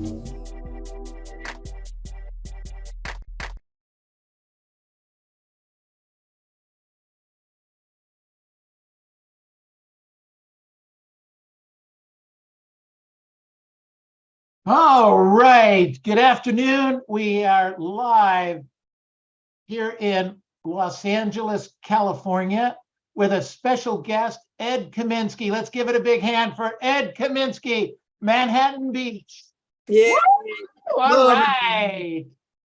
All right. Good afternoon. We are live here in Los Angeles, California, with a special guest, Ed Kaminsky. Let's give it a big hand for Ed Kaminsky, Manhattan Beach. Yeah. All right.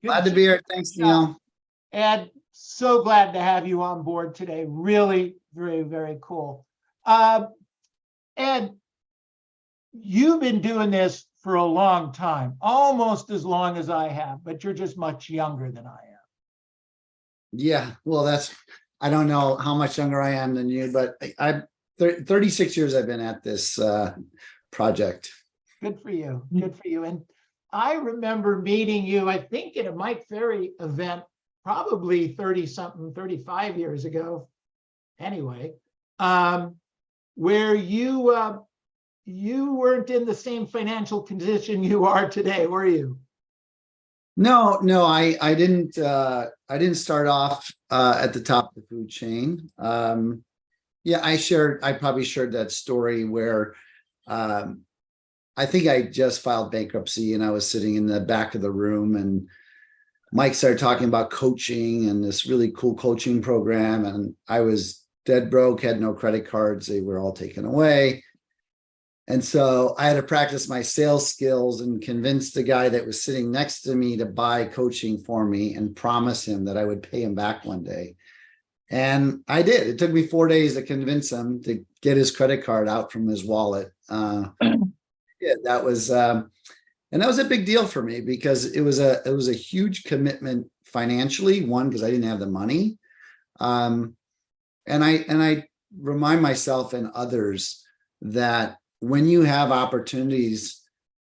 Glad to be here. Thanks, Neil. Ed, so glad to have you on board today. Really, very, very cool. Ed, you've been doing this for a long time, almost as long as I have, but you're just much younger than I am. Yeah, well, I don't know how much younger I am than you, but I'm 36 years I've been at this project. Good for you. Good for you. And I remember meeting you, I think, at a Mike Ferry event, probably 35 years ago. Anyway, where you weren't in the same financial condition you are today, were you? No, I didn't start off at the top of the food chain. Yeah, I probably shared that story where I think I just filed bankruptcy and I was sitting in the back of the room and Mike started talking about coaching and this really cool coaching program. And I was dead broke, had no credit cards. They were all taken away. And so I had to practice my sales skills and convince the guy that was sitting next to me to buy coaching for me and promise him that I would pay him back one day. And I did. It took me 4 days to convince him to get his credit card out from his wallet. Yeah, that was a big deal for me because it was a huge commitment financially. One, because I didn't have the money, and I remind myself and others that when you have opportunities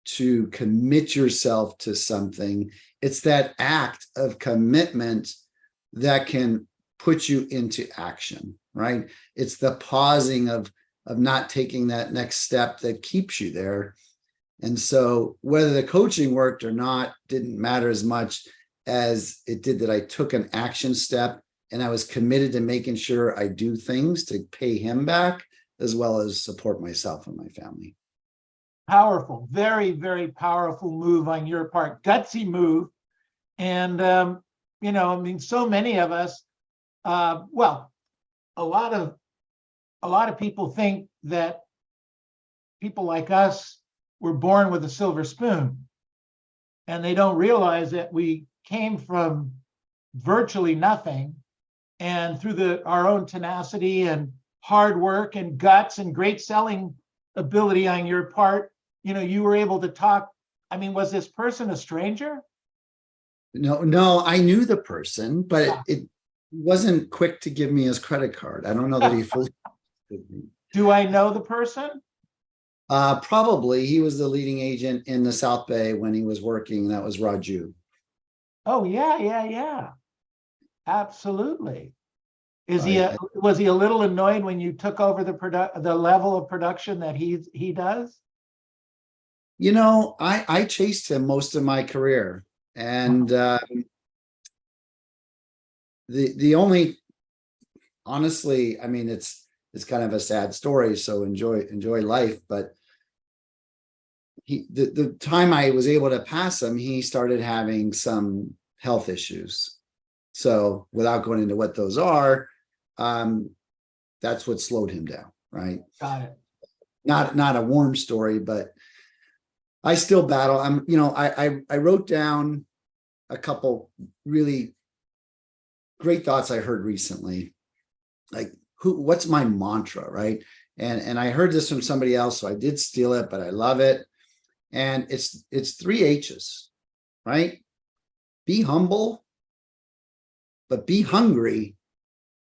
to commit yourself to something, it's that act of commitment that can put you into action, right? It's the pausing of not taking that next step that keeps you there. And so whether the coaching worked or not didn't matter as much as it did that I took an action step and I was committed to making sure I do things to pay him back as well as support myself and my family. Powerful, very, very powerful move on your part, gutsy move. And, so many of us, a lot of people think that people like us were born with a silver spoon, and they don't realize that we came from virtually nothing, and through our own tenacity and hard work and guts and great selling ability on your part, you were able to talk. I mean, was this person a stranger? No, I knew the person, but it wasn't quick to give me his credit card. I don't know that he fully did me. Do I know the person? Probably. He was the leading agent in the South Bay when he was working. That was Raju. Oh, yeah. Absolutely. Was he a little annoyed when you took over the level of production that he does? I chased him most of my career, and the only, honestly, I mean, it's kind of a sad story, so enjoy life. But the time I was able to pass him, he started having some health issues. So without going into what those are, that's what slowed him down, right? Got it. Not a warm story, but I still battle. I wrote down a couple really great thoughts I heard recently. Like, what's my mantra, right? And I heard this from somebody else, so I did steal it, but I love it. And it's 3 H's, right? Be humble, but be hungry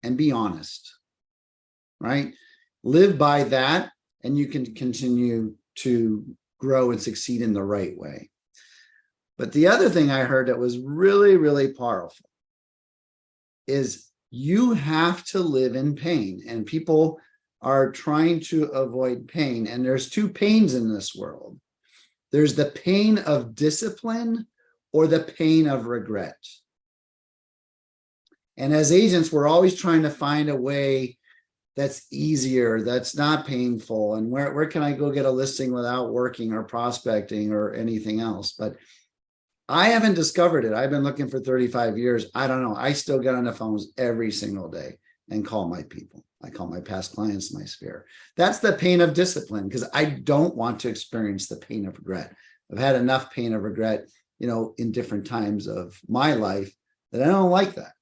and be honest, right? Live by that, and you can continue to grow and succeed in the right way. But the other thing I heard that was really, really powerful is you have to live in pain, and people are trying to avoid pain. And there's 2 pains in this world. There's the pain of discipline or the pain of regret. And as agents, we're always trying to find a way that's easier, that's not painful. And where can I go get a listing without working or prospecting or anything else? But I haven't discovered it. I've been looking for 35 years. I don't know. I still get on the phones every single day and call my people. I call my past clients my sphere. That's the pain of discipline, because I don't want to experience the pain of regret. I've had enough pain of regret, in different times of my life, that I don't like that.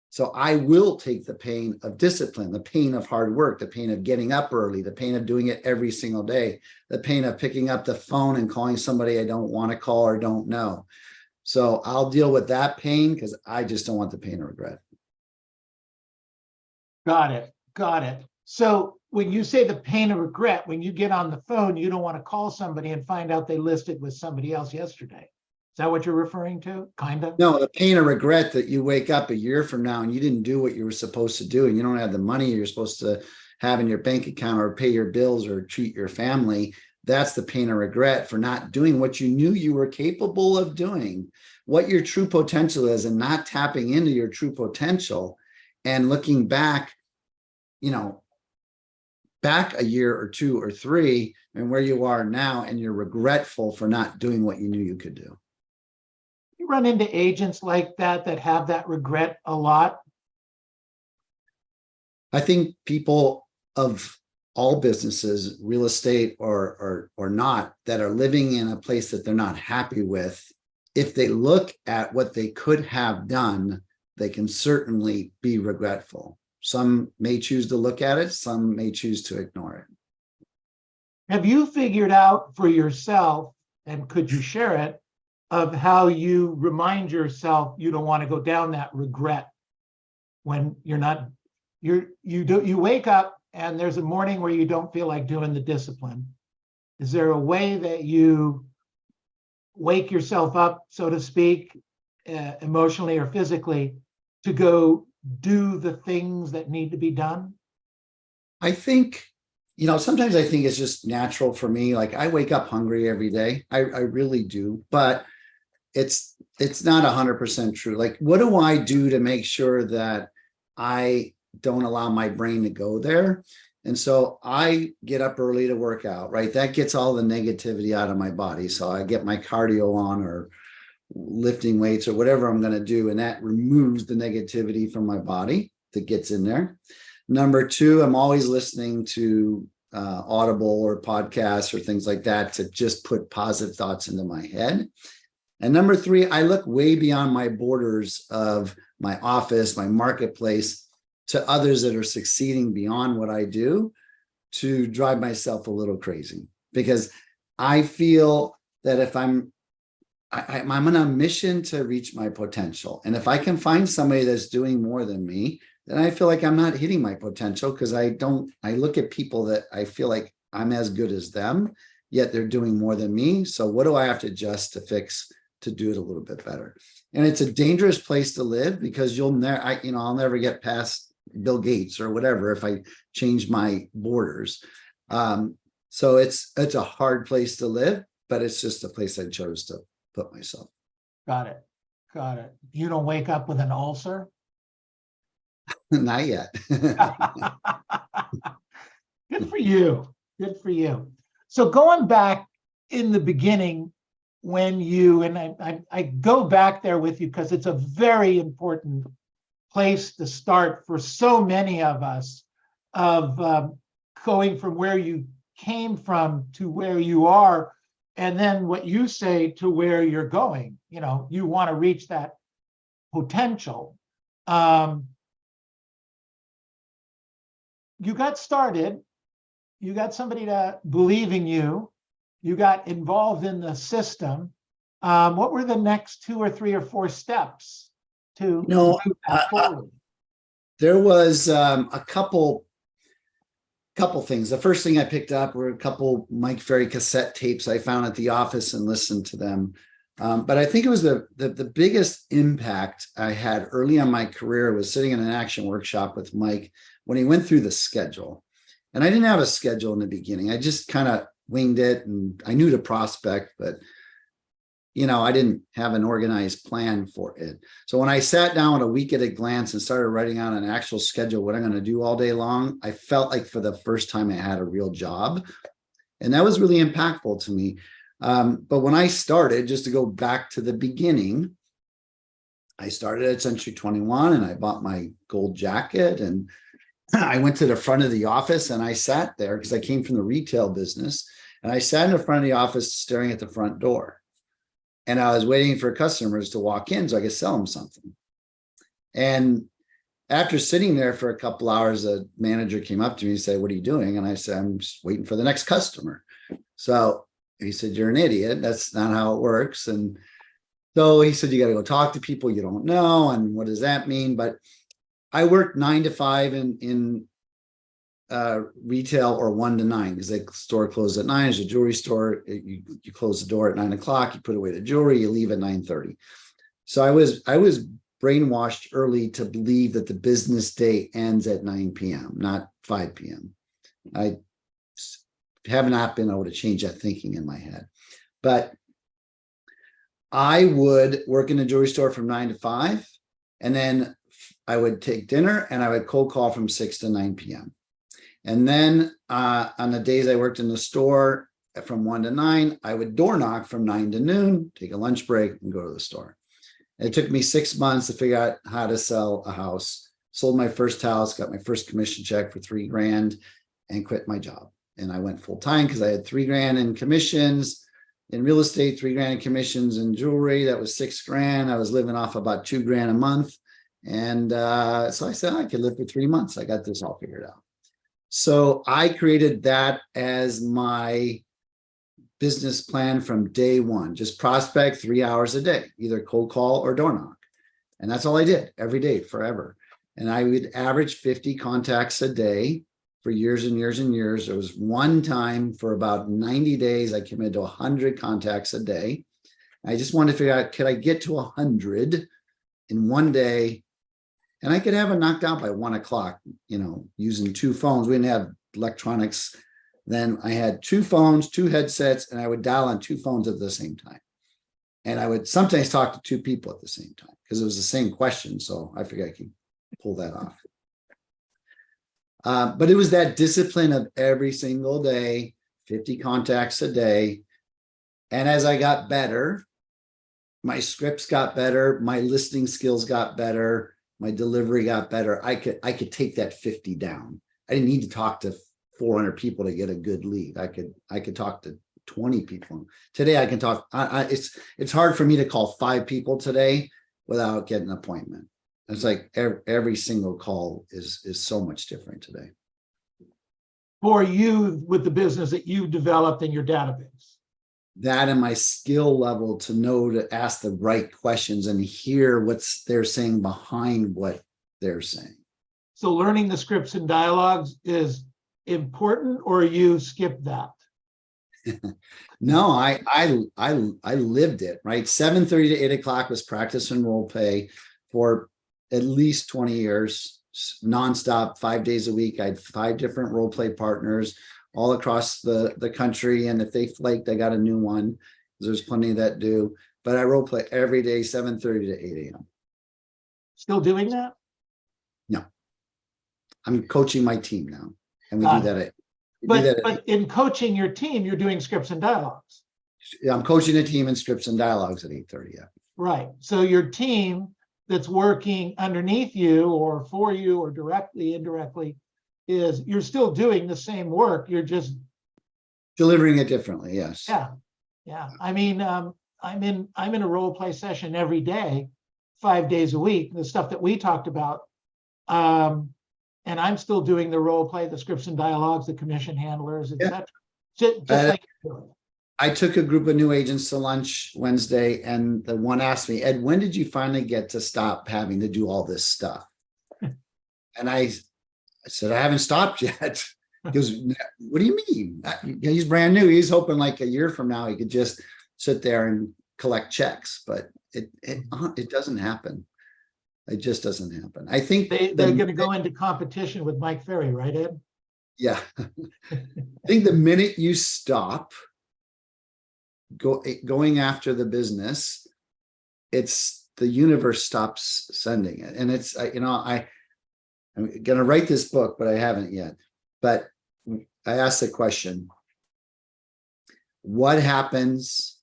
So I will take the pain of discipline, the pain of hard work, the pain of getting up early, the pain of doing it every single day, the pain of picking up the phone and calling somebody I don't want to call or don't know. So I'll deal with that pain because I just don't want the pain of regret. Got it. Got it. So when you say the pain of regret, when you get on the phone, you don't want to call somebody and find out they listed with somebody else yesterday. Is that what you're referring to? Kind of? No, the pain of regret that you wake up a year from now and you didn't do what you were supposed to do, and you don't have the money you're supposed to have in your bank account or pay your bills or treat your family. That's the pain of regret for not doing what you knew you were capable of doing, what your true potential is, and not tapping into your true potential and looking back, back a year or two or three and where you are now, and you're regretful for not doing what you knew you could do. You run into agents like that have that regret a lot? I think people of all businesses, real estate or not, that are living in a place that they're not happy with, if they look at what they could have done, they can certainly be regretful. Some may choose to look at it, some may choose to ignore it. Have you figured out for yourself, and could you share it, of how you remind yourself you don't want to go down that regret when you wake up and there's a morning where you don't feel like doing the discipline? Is there a way that you wake yourself up, so to speak, emotionally or physically, to go do the things that need to be done? I think, sometimes I think it's just natural for me. Like, I wake up hungry every day. I really do, but it's not 100% true. Like, what do I do to make sure that I don't allow my brain to go there? And so I get up early to work out, right? That gets all the negativity out of my body. So I get my cardio on, or lifting weights, or whatever I'm going to do. And that removes the negativity from my body that gets in there. Number two, I'm always listening to Audible or podcasts or things like that to just put positive thoughts into my head. And number three, I look way beyond my borders of my office, my marketplace, to others that are succeeding beyond what I do, to drive myself a little crazy, because I feel that if I'm on a mission to reach my potential. And if I can find somebody that's doing more than me, then I feel like I'm not hitting my potential, because I look at people that I feel like I'm as good as them, yet they're doing more than me. So what do I have to adjust to fix to do it a little bit better? And it's a dangerous place to live, because I'll never get past Bill Gates or whatever if I change my borders. So it's a hard place to live, but it's just a place I chose to put myself. Got it. You don't wake up with an ulcer? Not yet. Good for you. So going back in the beginning, when I go back there with you because it's a very important place to start for so many of us, of going from where you came from to where you are, and then what you say to where you're going. You want to reach that potential. You got started, you got somebody to believe in you, you got involved in the system. What were the next 2 or 3 or 4 steps to move that forward? There was a couple things. The first thing I picked up were a couple Mike Ferry cassette tapes I found at the office and listened to them. But I think it was the biggest impact I had early on my career was sitting in an action workshop with Mike when he went through the schedule. And I didn't have a schedule in the beginning. I just kind of winged it, and I knew to prospect, but I didn't have an organized plan for it. So when I sat down with a week at a glance and started writing out an actual schedule, what I'm going to do all day long, I felt like for the first time I had a real job. And that was really impactful to me. But when I started, just to go back to the beginning, I started at Century 21 and I bought my gold jacket, and I went to the front of the office and I sat there because I came from the retail business, and I sat in the front of the office staring at the front door. And I was waiting for customers to walk in so I could sell them something. And after sitting there for a couple hours, a manager came up to me and said, "What are you doing?" And I said, "I'm just waiting for the next customer." So he said, "You're an idiot. That's not how it works." And so he said, "You got to go talk to people you don't know. And what does that mean?" But I worked 9 to 5 in retail, or 1 to 9, because the store closed at 9. It's a jewelry store. You close the door at 9 o'clock. You put away the jewelry. You leave at 9:30. So I was brainwashed early to believe that the business day ends at 9 p.m., not 5 p.m. I have not been able to change that thinking in my head. But I would work in a jewelry store from 9 to 5, and then I would take dinner and I would cold call from 6 to 9 p.m. And then on the days I worked in the store from 1 to 9, I would door knock from 9 to noon, take a lunch break, and go to the store. And it took me 6 months to figure out how to sell a house. Sold my first house, got my first commission check for $3,000, and quit my job. And I went full time because I had $3,000 in commissions in real estate, $3,000 in commissions in jewelry. That was $6,000. I was living off about $2,000 a month. And so I said, I could live for 3 months. I got this all figured out. So I created that as my business plan from day one. Just prospect 3 hours a day, either cold call or door knock. And that's all I did every day forever. And I would average 50 contacts a day for years and years and years. There was one time for about 90 days, I committed to 100 contacts a day. I just wanted to figure out, could I get to 100 in one day? And I could have it knocked out by 1 o'clock, using 2 phones. We didn't have electronics. Then I had 2 phones, 2 headsets, and I would dial on 2 phones at the same time. And I would sometimes talk to 2 people at the same time because it was the same question. So I figured I could pull that off. But it was that discipline of every single day, 50 contacts a day. And as I got better, my scripts got better, my listing skills got better, my delivery got better. I could take that 50 down. I didn't need to talk to 400 people to get a good lead. I could talk to 20 people. Today I can talk. It's hard for me to call 5 people today without getting an appointment. It's like every single call is so much different today. For you, with the business that you developed in your database. That and my skill level to know to ask the right questions and hear what they're saying behind what they're saying. So learning the scripts and dialogues is important, or you skip that? No, I lived it, right? 7:30 to 8 o'clock was practice and role play for at least 20 years, nonstop, 5 days a week. I had 5 different role play partners all across the country. And if they flaked, I got a new one. There's plenty that do. But I role play every day, 7:30 to 8 a.m. Still doing that? No. I'm coaching my team now. And we Got do it. that. But in coaching your team, you're doing scripts and dialogues. Yeah, I'm coaching a team in scripts and dialogues at 8:30. Yeah. Right. So your team that's working underneath you or for you or directly, indirectly, is you're still doing the same work. You're just delivering it differently. Yes. Yeah. I mean, I'm in a role play session every day, 5 days a week, the stuff that we talked about. And I'm still doing the role play, the scripts and dialogues, the commission handlers, etc. Just like you're doing. I took a group of new agents to lunch Wednesday, and the one asked me, "Ed, when did you finally get to stop having to do all this stuff?" And I said, "I haven't stopped yet." He goes, "What do you mean?" He's brand new. He's hoping like a year from now he could just sit there and collect checks, but it doesn't happen. It just doesn't happen. I think They're going to go into competition with Mike Ferry, right, Ed? Yeah. I think the minute you stop going after the business, it's the universe stops sending it. And it's, I'm going to write this book, but I haven't yet. But I asked the question, what happens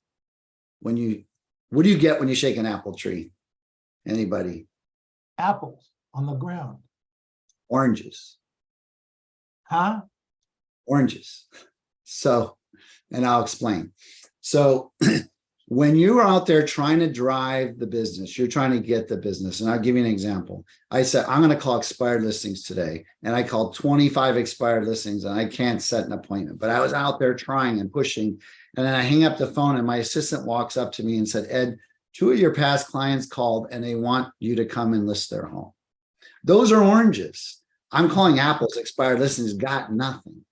what do you get when you shake an apple tree? Anybody? Apples on the ground. Oranges. Huh? Oranges. So, and I'll explain. So when you're out there trying to drive the business, you're trying to get the business. And I'll give you an example. I said, I'm going to call expired listings today. And I called 25 expired listings and I can't set an appointment, but I was out there trying and pushing. And then I hang up the phone and my assistant walks up to me and said, Ed, 2 of your past clients called and they want you to come and list their home. Those are oranges. I'm calling apples, expired listings, got nothing.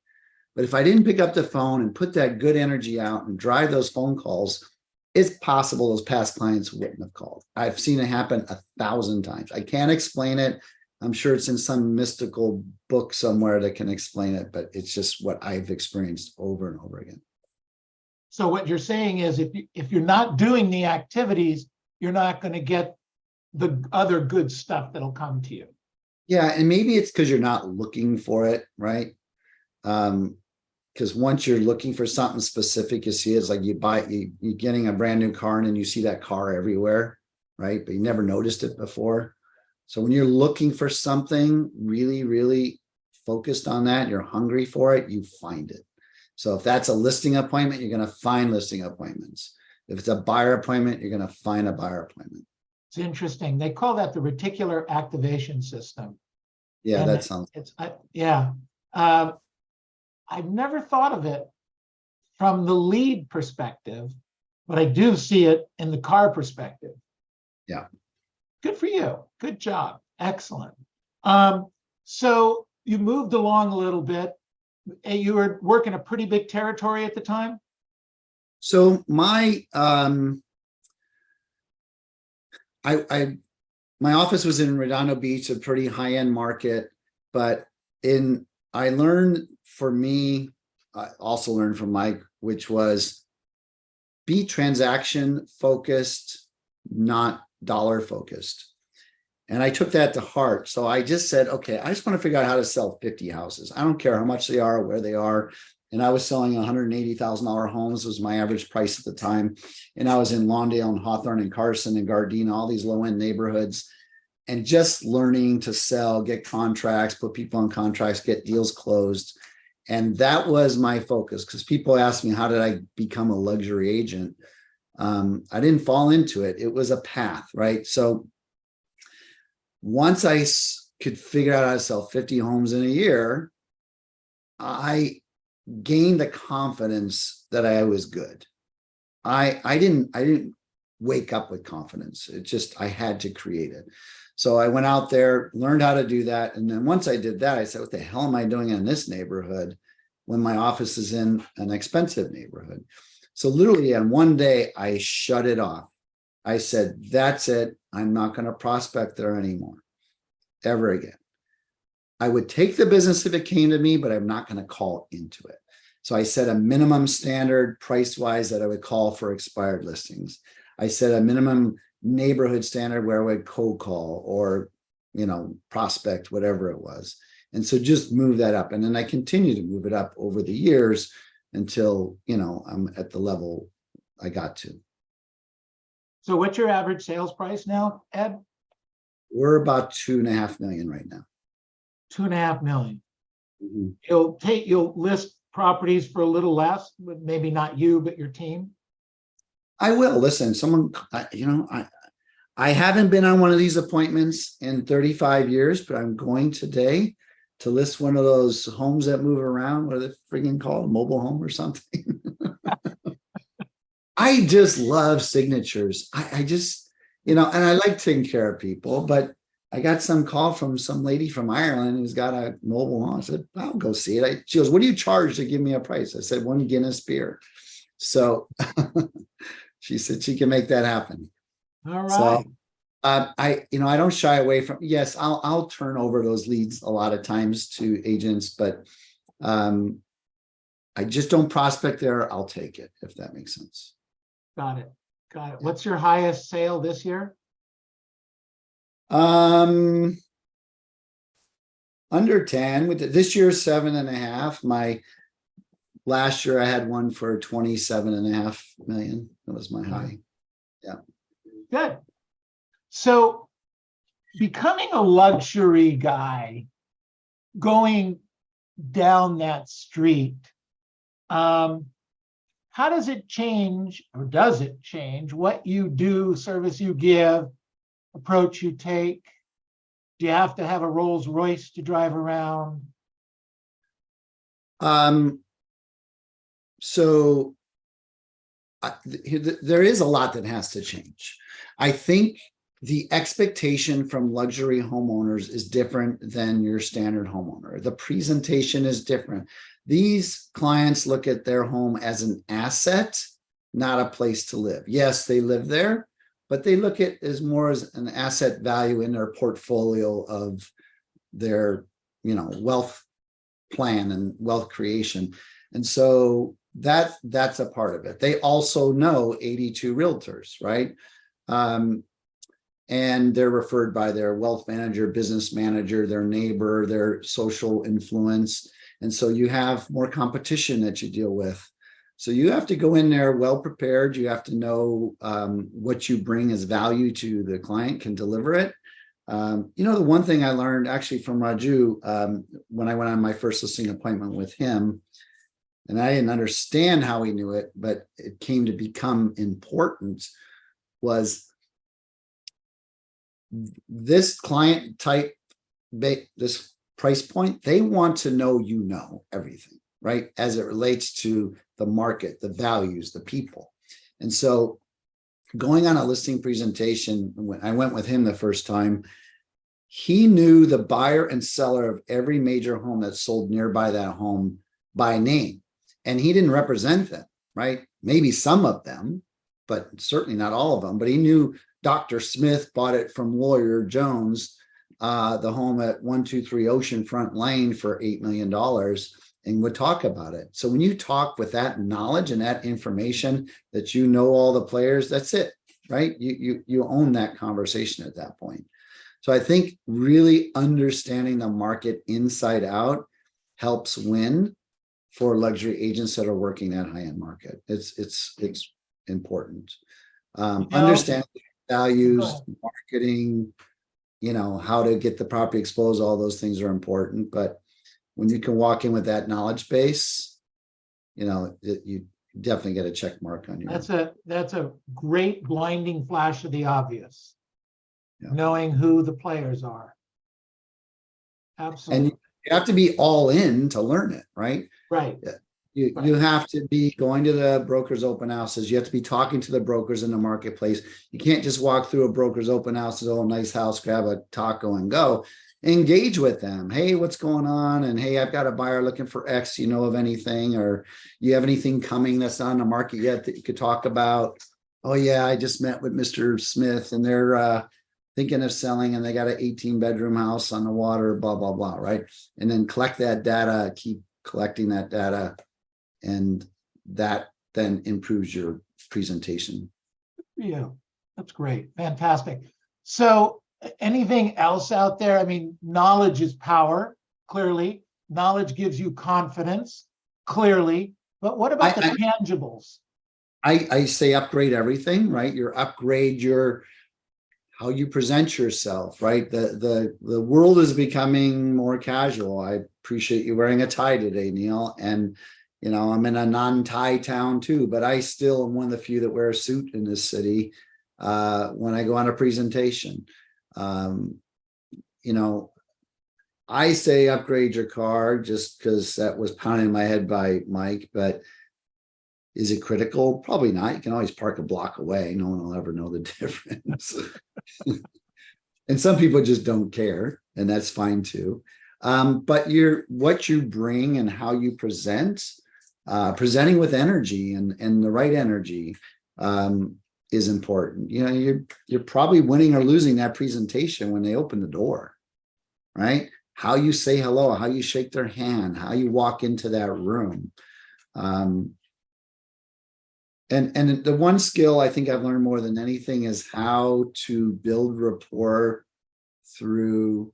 But if I didn't pick up the phone and put that good energy out and drive those phone calls, it's possible those past clients wouldn't have called. I've seen it happen 1,000 times. I can't explain it. I'm sure it's in some mystical book somewhere that can explain it, but it's just what I've experienced over and over again. So what you're saying is if you're not doing the activities, you're not going to get the other good stuff that'll come to you. Yeah, and maybe it's because you're not looking for it, right? Because once you're looking for something specific, you see it's like you're getting a brand new car and then you see that car everywhere, right? But you never noticed it before. So when you're looking for something really, really focused on that, you're hungry for it, you find it. So if that's a listing appointment, you're going to find listing appointments. If it's a buyer appointment, you're going to find a buyer appointment. It's interesting. They call that the reticular activation system. Yeah, And that sounds. yeah. I've never thought of it from the lead perspective, but I do see it in the car perspective. Yeah. Good for you. Good job. Excellent. So you moved along a little bit. You were working a pretty big territory at the time. So my my office was in Redondo Beach, a pretty high-end market, but I learned for me, I also learned from Mike, which was be transaction focused, not dollar focused. And I took that to heart. So I just said, okay, I just want to figure out how to sell 50 houses. I don't care how much they are, where they are. And I was selling $180,000 homes was my average price at the time. And I was in Lawndale and Hawthorne and Carson and Gardena, all these low-end neighborhoods, and just learning to sell, get contracts, put people on contracts, get deals closed. And that was my focus, because people ask me, how did I become a luxury agent? I didn't fall into it. It was a path, right? So once I could figure out how to sell 50 homes in a year, I gained the confidence that I was good. I didn't wake up with confidence. It just, I had to create it. So I went out there, learned how to do that. And then once I did that, I said, what the hell am I doing in this neighborhood when my office is in an expensive neighborhood? So literally on one day, I shut it off. I said, that's it. I'm not going to prospect there anymore, ever again. I would take the business if it came to me, but I'm not going to call into it. So I set a minimum standard price-wise that I would call for expired listings. I set a minimum neighborhood standard where I would cold call or, prospect, whatever it was. And so just move that up. And then I continue to move it up over the years until, I'm at the level I got to. So what's your average sales price now, Ed? We're about 2.5 million right now. 2.5 million. Mm-hmm. You'll list properties for a little less, but maybe not you, but your team. I will. Listen, I haven't been on one of these appointments in 35 years, but I'm going today to list one of those homes that move around. What are they friggin' called? A mobile home or something? I just love signatures. I just, and I like taking care of people, but I got some call from some lady from Ireland who's got a mobile home. I said, I'll go see it. She goes, what do you charge to give me a price? I said, 1 Guinness beer. So she said she can make that happen. All right. So I don't shy away from, yes, I'll turn over those leads a lot of times to agents, but I just don't prospect there. I'll take it, if that makes sense. Got it. What's your highest sale this year? Under 10 with this year's 7.5. My last year I had one for 27.5 million. That was my high. Yeah. Good. So becoming a luxury guy, going down that street, how does it change, or does it change what you do, service you give, approach you take? Do you have to have a Rolls Royce to drive around? So there is a lot that has to change. I think the expectation from luxury homeowners is different than your standard homeowner. The presentation is different. These clients look at their home as an asset, not a place to live. Yes, they live there, but they look at it as more as an asset value in their portfolio of their, wealth plan and wealth creation. And so that's a part of it. They also know 82 realtors, right? And they're referred by their wealth manager, business manager, their neighbor, their social influence. And so you have more competition that you deal with. So you have to go in there well prepared. You have to know what you bring as value to the client, can deliver it. The one thing I learned actually from Raju when I went on my first listing appointment with him, and I didn't understand how he knew it, but it came to become important, was this client type, this price point, they want to know everything, right? As it relates to the market, the values, the people. And so going on a listing presentation, when I went with him the first time, he knew the buyer and seller of every major home that sold nearby that home by name. And he didn't represent them, right? Maybe some of them, but certainly not all of them. But he knew Dr. Smith bought it from Lawyer Jones, the home at 123 Oceanfront Lane for $8 million, and would talk about it. So when you talk with that knowledge and that information that you know all the players, that's it, right? You own that conversation at that point. So I think really understanding the market inside out helps win for luxury agents that are working that high-end market. It's important. Understanding values, marketing, how to get the property exposed, all those things are important. But when you can walk in with that knowledge base, you definitely get a check mark on your. That's a great blinding flash of the obvious. Yeah. Knowing who the players are. Absolutely. And you have to be all in to learn it, right? Right. You have to be going to the brokers' open houses. You have to be talking to the brokers in the marketplace. You can't just walk through a broker's open house, oh, nice house, grab a taco and go. Engage with them. Hey, what's going on? And hey, I've got a buyer looking for X. You know of anything, or you have anything coming that's not on the market yet that you could talk about? Oh yeah, I just met with Mr. Smith and they're thinking of selling and they got an 18-bedroom house on the water, blah, blah, blah, right? And then collect that data, keep collecting that data, and that then improves your presentation. Yeah, that's great. Fantastic. So anything else out there? I mean, knowledge is power, clearly. Knowledge gives you confidence, clearly. But what about the tangibles? I say upgrade everything, right? Upgrade your how you present yourself, right? The world is becoming more casual. I appreciate you wearing a tie today, Neil. And I'm in a non-tie town too, but I still am one of the few that wear a suit in this city when I go on a presentation. I say upgrade your car just because that was pounded in my head by Mike, but is it critical? Probably not. You can always park a block away. No one will ever know the difference. And some people just don't care, and that's fine too. But what you bring and how you present, presenting with energy and the right energy is important. You're probably winning or losing that presentation when they open the door, right? how you say hello, how you shake their hand, how you walk into that room. And the one skill I think I've learned more than anything is how to build rapport through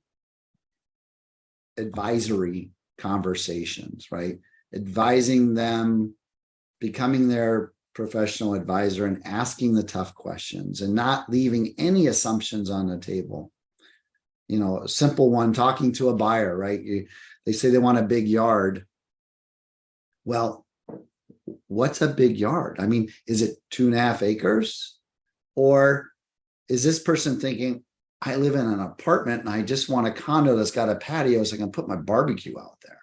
advisory conversations, right? Advising them, becoming their professional advisor, and asking the tough questions and not leaving any assumptions on the table. You know, a simple one, talking to a buyer, right? They say they want a big yard. Well, what's a big yard? I mean, is it 2.5 acres? Or is this person thinking, I live in an apartment and I just want a condo that's got a patio so I can put my barbecue out there,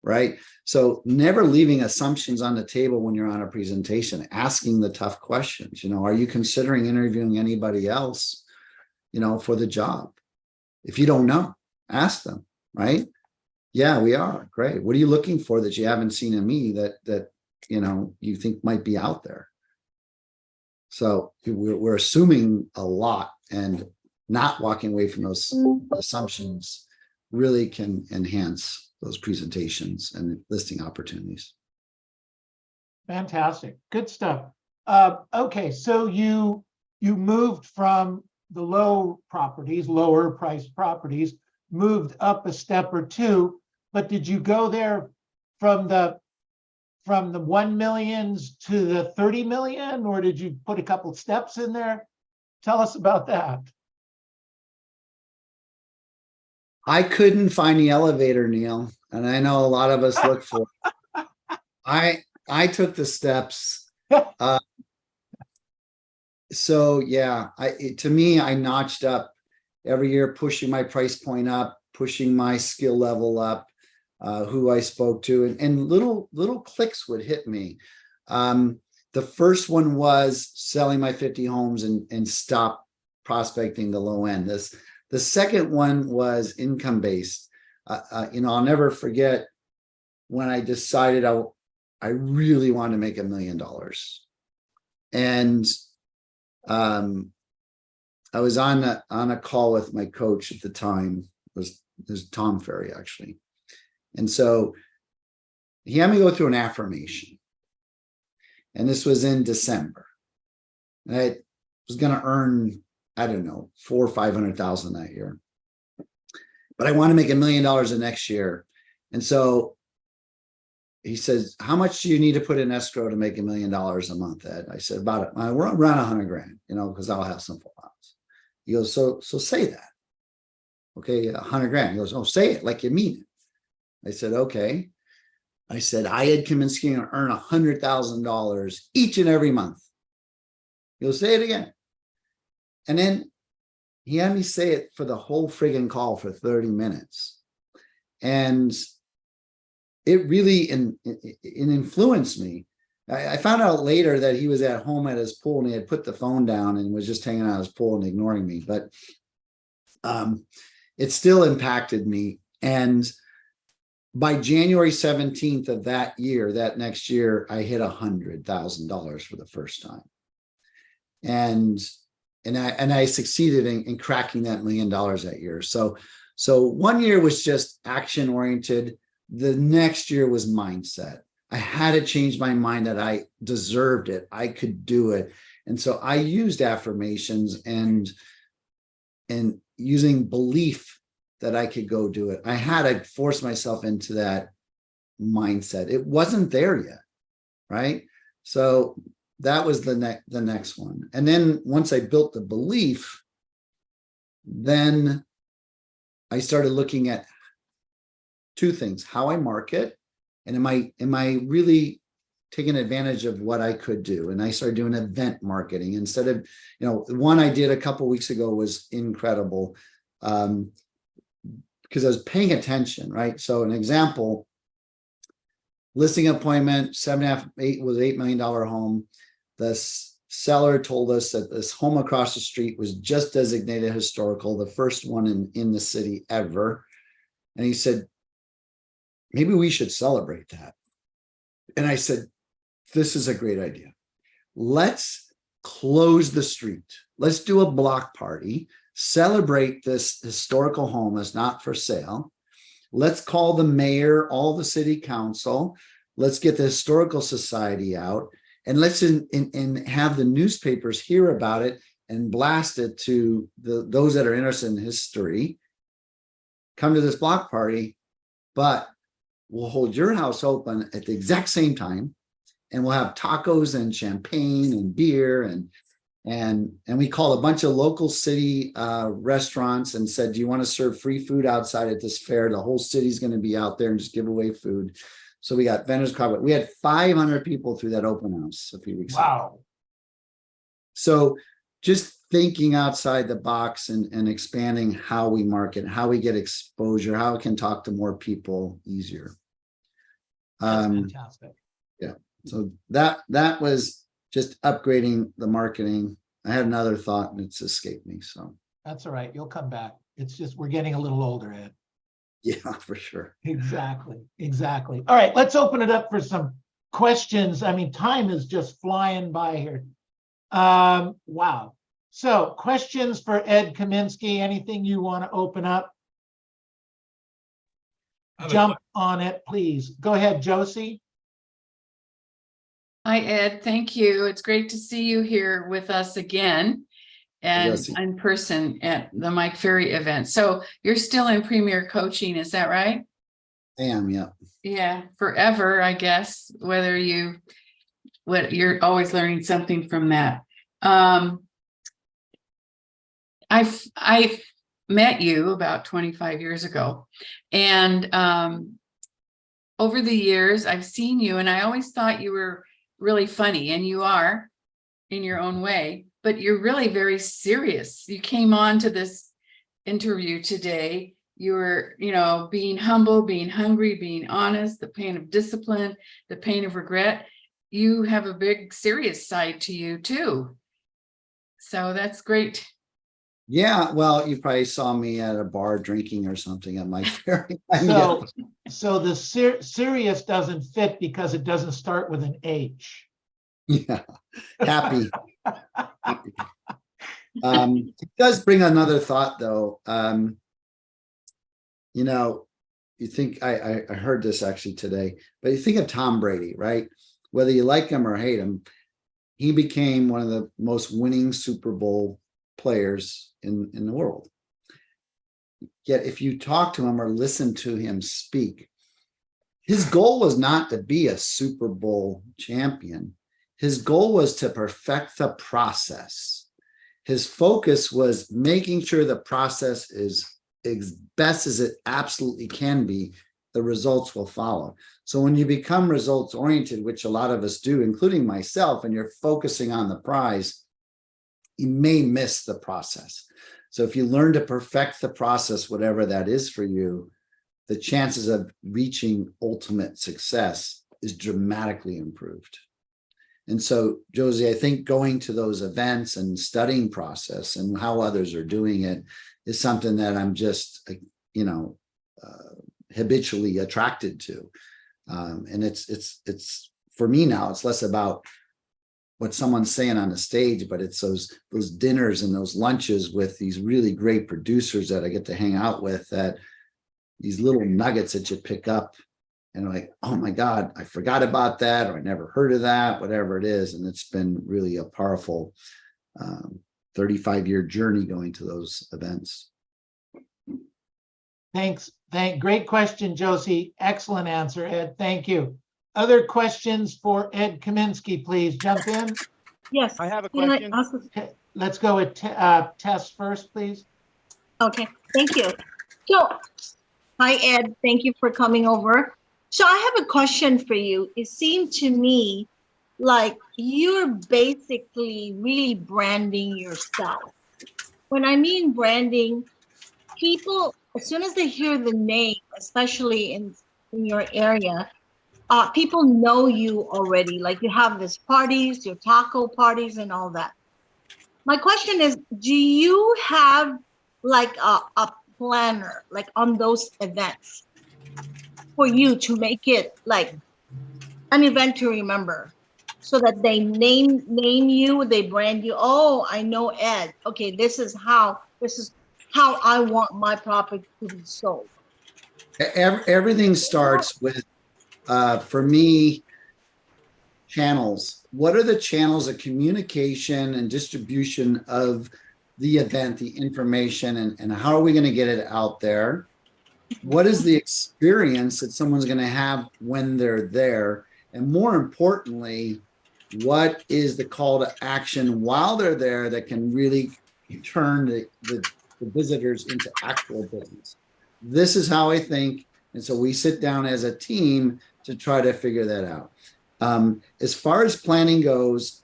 right? So never leaving assumptions on the table when you're on a presentation, asking the tough questions. You know, are you considering interviewing anybody else, you know, for the job? If you don't know, ask them, right? Yeah, we are. Great. What are you looking for that you haven't seen in me that you know you think might be out there? So we're assuming a lot, and not walking away from those assumptions really can enhance those presentations and listing opportunities. Fantastic. Good stuff. Okay, so you moved from the lower priced properties, moved up a step or two, but did you go there from the 1 millions to the 30 million, or did you put a couple steps in there? Tell us about that. I couldn't find the elevator, Neil, and I know a lot of us look for it. I took the steps. So yeah, to me, I notched up every year, pushing my price point up, pushing my skill level up, who I spoke to, and little clicks would hit me. The first one was selling my 50 homes and stop prospecting the low end. The second one was income based. You know, I'll never forget when I decided I really wanted to make $1 million. And I was on a call with my coach at the time. It was Tom Ferry, actually. And so he had me go through an affirmation. And this was in December. And I was going to earn, I don't know, $400,000 or $500,000 that year. But I want to make $1 million the next year. And so he says, how much do you need to put in escrow to make $1 million a month, Ed? I said, about it. We're around 100 grand, you know, because I'll have some full house. He goes, so say that. Okay, 100 grand. He goes, oh, say it like you mean it. I said, okay. I said, I had Kaminsky to earn $100,000 each and every month. He'll say it again. And then he had me say it for the whole friggin' call for 30 minutes. And it really it influenced me. I found out later that he was at home at his pool and he had put the phone down and was just hanging out his pool and ignoring me. But it still impacted me. And by January 17th of that year, that next year, I hit $100,000 for the first time. And I succeeded in cracking that $1 million that year. So 1 year was just action oriented. The next year was mindset. I had to change my mind that I deserved it. I could do it. And so I used affirmations and using belief that I could go do it. I had to force myself into that mindset. It wasn't there yet, right? So that was the next one. And then once I built the belief, then I started looking at two things: how I market, and am I really taking advantage of what I could do? And I started doing event marketing instead of, you know, the one I did a couple of weeks ago was incredible. Because I was paying attention, right? So an example, listing appointment, 7.5, 8 was $8 million home. The seller told us that this home across the street was just designated historical, the first one in the city ever. And he said, maybe we should celebrate that. And I said, this is a great idea. Let's close the street. Let's do a block party. Celebrate this historical home as not for sale, let's call the mayor, all the city council, let's get the historical society out, and let's and have the newspapers hear about it and blast it to those that are interested in history. Come to this block party, but we'll hold your house open at the exact same time, and we'll have tacos and champagne and beer, and we called a bunch of local city restaurants and said, do you want to serve free food outside at this fair? The whole city's going to be out there and just give away food. So we got vendors covered. We had 500 people through that open house a few weeks ago. Wow. So just thinking outside the box and expanding how we market, how we get exposure, how we can talk to more people easier. That's fantastic. Yeah. So that was just upgrading the marketing. I had another thought and it's escaped me. So that's all right. You'll come back. It's just we're getting a little older, Ed. Yeah, for sure. Exactly. Exactly. All right, let's open it up for some questions. I mean, time is just flying by here. Wow. So questions for Ed Kaminsky, anything you want to open up? Jump on it, please. Go ahead, Josie. Hi, Ed. Thank you. It's great to see you here with us again and in person at the Mike Ferry event. So you're still in Premier Coaching, is that right? I am, yeah. Yeah, forever, I guess, you're always learning something from that. I've met you about 25 years ago, and over the years I've seen you, and I always thought you were really funny, and you are in your own way, but you're really very serious. You came on to this interview today. You were, being humble, being hungry, being honest, the pain of discipline, the pain of regret. You have a big serious side to you too. So that's great. Yeah, well, you probably saw me at a bar drinking or something at Mike Ferry. So the serious doesn't fit because it doesn't start with an H. Yeah, happy. Happy. It does bring another thought, though. You think I heard this actually today, but you think of Tom Brady, right? Whether you like him or hate him, he became one of the most winning Super Bowl players in the world. Yet if you talk to him or listen to him speak, his goal was not to be a Super Bowl champion. His goal was to perfect the process. His focus was making sure the process is as best as it absolutely can be. The results will follow. So when you become results oriented, which a lot of us do, including myself, and you're focusing on the prize, you may miss the process. So if you learn to perfect the process, whatever that is for you, the chances of reaching ultimate success is dramatically improved. And so, Josie, I think going to those events and studying process and how others are doing it is something that I'm just, habitually attracted to. And it's for me now, it's less about what someone's saying on the stage, but it's those dinners and those lunches with these really great producers that I get to hang out with, that these little nuggets that you pick up and like, oh my God, I forgot about that, or I never heard of that, whatever it is. And it's been really a powerful 35-year journey going to those events. Thanks. Great question, Josie. Excellent answer, Ed. Thank you. Other questions for Ed Kaminsky, please jump in. Yes. I have a question. Okay, let's go with Tess first, please. Okay, thank you. So, hi, Ed. Thank you for coming over. So I have a question for you. It seemed to me like you're basically really branding yourself. When I mean branding, people, as soon as they hear the name, especially in your area, people know you already. Like you have these parties, your taco parties and all that. My question is, do you have like a planner like on those events for you to make it like an event to remember, so that they name you, they brand you? Oh, I know Ed. Okay, this is how I want my property to be sold. Everything starts with, for me, channels. What are the channels of communication and distribution of the event, the information, and how are we going to get it out there? What is the experience that someone's going to have when they're there? And more importantly, what is the call to action while they're there that can really turn the visitors into actual business? This is how I think. And so we sit down as a team to try to figure that out. As far as planning goes,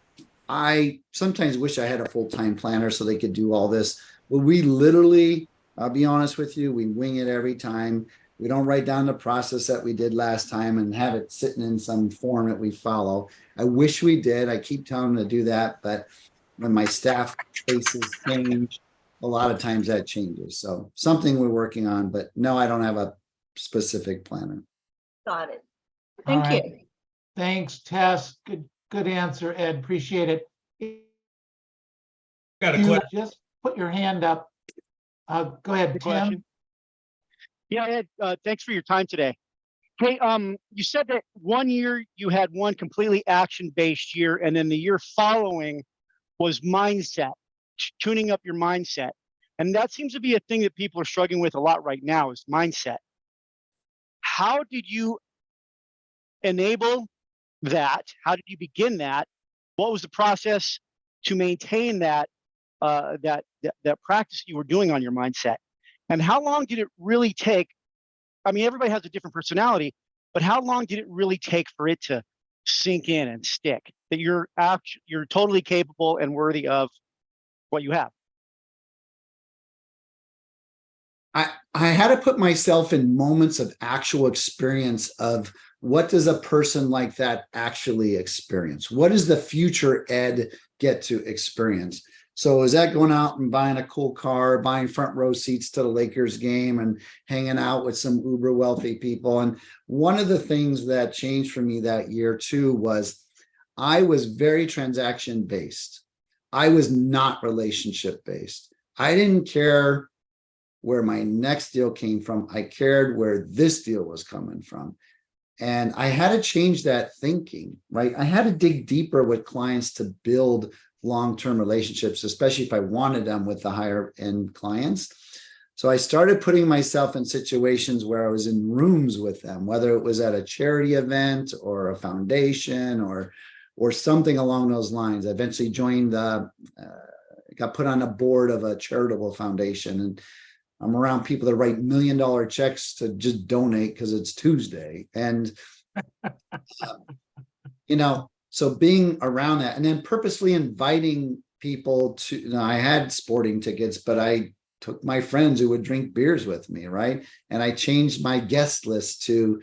I sometimes wish I had a full-time planner so they could do all this. But we literally, I'll be honest with you, we wing it every time. We don't write down the process that we did last time and have it sitting in some form that we follow. I wish we did. I keep telling them to do that, but when my staff faces change, a lot of times that changes. So something we're working on, but no, I don't have a specific planner. Got it. All Thank right. you. Thanks, Tess. Good answer, Ed. Appreciate it. Got a You question. just put your hand up. Go ahead, Good Tim. question. Yeah, Ed, thanks for your time today. Hey, you said that 1 year you had one completely action-based year, and then the year following was mindset, tuning up your mindset. And that seems to be a thing that people are struggling with a lot right now is mindset. How did you enable that? How did you begin that? What was the process to maintain that that practice you were doing on your mindset? And how long did it really take? I mean, everybody has a different personality, but how long did it really take for it to sink in and stick that you're totally capable and worthy of what you have? I had to put myself in moments of actual experience of what does a person like that actually experience? What does the future Ed get to experience? So is that going out and buying a cool car, buying front row seats to the Lakers game and hanging out with some uber wealthy people? And one of the things that changed for me that year too was I was very transaction based. I was not relationship based. I didn't care where my next deal came from. I cared where this deal was coming from. And I had to change that thinking, right? I had to dig deeper with clients to build long-term relationships, especially if I wanted them with the higher end clients. So I started putting myself in situations where I was in rooms with them, whether it was at a charity event or a foundation or something along those lines. I eventually joined got put on a board of a charitable foundation, and I'm around people that write $1 million checks to just donate because it's Tuesday. And, so being around that and then purposely inviting people to, I had sporting tickets, but I took my friends who would drink beers with me, right? And I changed my guest list to